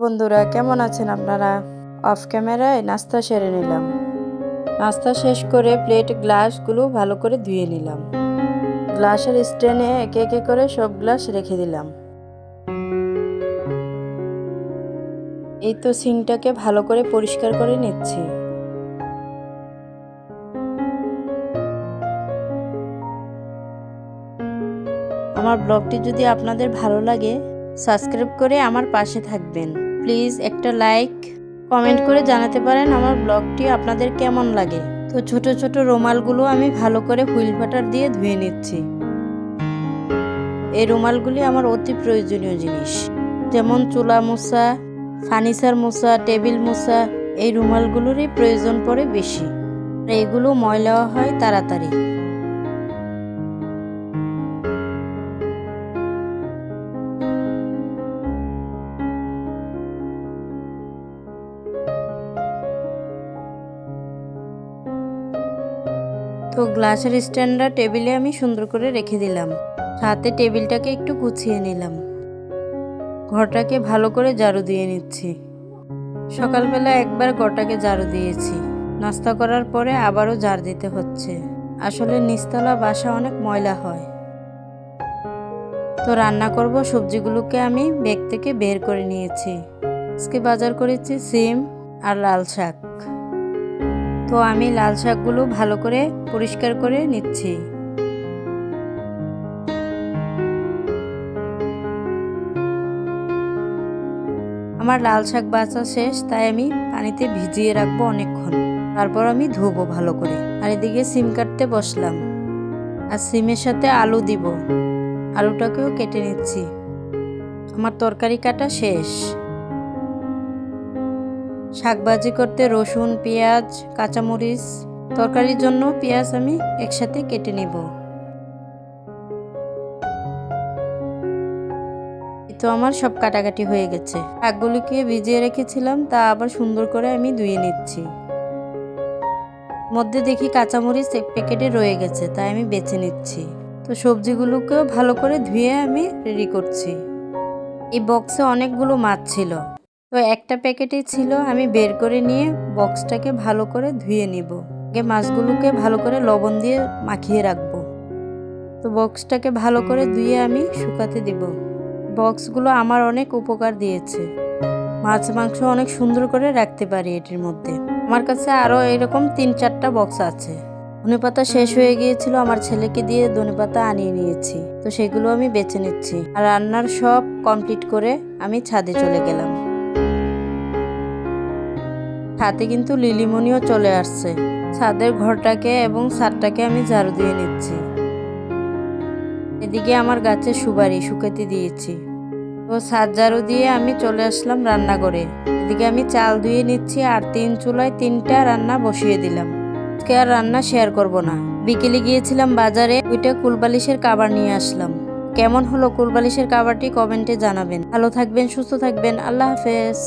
বন্ধুরা কেমন আছেন আপনারা? অফ ক্যামেরায় নাস্তা সেরে নিলাম। নাস্তা শেষ করে প্লেট গ্লাসগুলো ভালো করে ধুয়ে নিলাম। গ্লাসের স্ট্যান্ডে একে একে করে সব গ্লাস রেখে দিলাম। এই তো সিঙ্কটাকে ভালো করে পরিষ্কার করে নিচ্ছি। আমার ব্লগটি যদি আপনাদের ভালো লাগে সাবস্ক্রাইব করে আমার পাশে থাকবেন। প্লিজ একটা লাইক কমেন্ট করে জানাতে পারেন আমার ব্লগটি আপনাদের কেমন লাগে। তো ছোট ছোট রুমালগুলো আমি ভালো করে হুইল বাটার দিয়ে ধুয়ে নিচ্ছি। এই রুমালগুলি আমার অতি প্রয়োজনীয় জিনিস, যেমন চুলা মোছা, ফার্নিচার মোছা, টেবিল মোছা, এই রুমালগুলোরই প্রয়োজন পড়ে বেশি। এগুলো ময়লা হয় তাড়াতাড়ি। তো গ্লাসের স্ট্যান্ডটা টেবিলে আমি সুন্দর করে রেখে দিলাম। সাথে টেবিলটাকে একটু গুছিয়ে নিলাম। ঘরটাকে ভালো করে ঝাড়ু দিয়ে নিচ্ছি। সকালবেলা একবার ঘরটাকে ঝাড়ু দিয়েছি, নাস্তা করার পরে আবারও ঝাড় দিতে হচ্ছে। আসলে নিচতলা বাসা অনেক ময়লা হয়। তো রান্না করব সবজিগুলোকে আমি ব্যাগ থেকে বের করে নিয়েছি। আজকে বাজার করেছি সিম আর লাল শাক। তো আমি লাল শাকগুলো ভালো করে পরিষ্কার করে নিচ্ছি। আমার লাল শাক বাছা শেষ, তাই আমি পানিতে ভিজিয়ে রাখবো অনেকক্ষণ। তারপর আমি ধুবো ভালো করে। আর এদিকে সিম কাটতে বসলাম। আর সিমের সাথে আলু দিব। আলুটাকেও কেটে নিচ্ছি। আমার তরকারি কাটা শেষ। শাক ভাজি করতে রসুন, পেঁয়াজ, কাঁচামরিচ, তরকারির জন্য পেঁয়াজ আমি একসাথে কেটে নিব। তো আমার সব কাটাকাটি হয়ে গেছে। শাকগুলিকে ভিজিয়ে রেখেছিলাম, তা আবার সুন্দর করে আমি ধুয়ে নিচ্ছি। মধ্যে দেখি কাঁচামরিচ এক প্যাকেটে রয়ে গেছে, তাই আমি বেছে নিচ্ছি। তো সবজিগুলোকেও ভালো করে ধুয়ে আমি রেডি করছি। এই বক্সে অনেকগুলো মাছ ছিল, তো একটা প্যাকেটই ছিল, আমি বের করে নিয়ে বক্সটাকে ভালো করে ধুয়ে নিব। আগে মাছগুলোকে ভালো করে লবণ দিয়ে মাখিয়ে রাখবো। তো বক্সটাকে ভালো করে ধুয়ে আমি শুকাতে দিব। বক্সগুলো আমার অনেক উপকার দিয়েছে। মাছ মাংস অনেক সুন্দর করে রাখতে পারি এটির মধ্যে। আমার কাছে আরও এরকম 3-4টা বক্স আছে। ধনেপাতা শেষ হয়ে গিয়েছিল, আমার ছেলেকে দিয়ে ধনেপাতা আনিয়ে নিয়েছি। তো সেগুলো আমি বেছে নিচ্ছি। আর রান্নার সব কমপ্লিট করে আমি ছাদে চলে গেলাম। ছাদে কিন্তু লিলিমনিও চলে আসছে। ছাদের ঘরটাকে এবং ছাদটাকে আমি ঝাড়ু দিয়ে নিচ্ছি। এদিকে আমার গাছের সুপারি শুকাতে দিয়েছি। তো ছাদ ঝাড়ু দিয়ে আমি চলে আসলাম রান্নাঘরে। এদিকে আমি চাল ধুয়ে নিচ্ছি আর 3 চুলায় 3টা রান্না বসিয়ে দিলাম। আজকে আর রান্না শেয়ার করব না। বিকেলে গিয়েছিলাম বাজারে, ওইটা কুলবালিশের কাভার নিয়ে আসলাম। কেমন হলো কুলবালিশের কাভারটি কমেন্টে জানাবেন। ভালো থাকবেন, সুস্থ থাকবেন। আল্লাহ হাফেজ।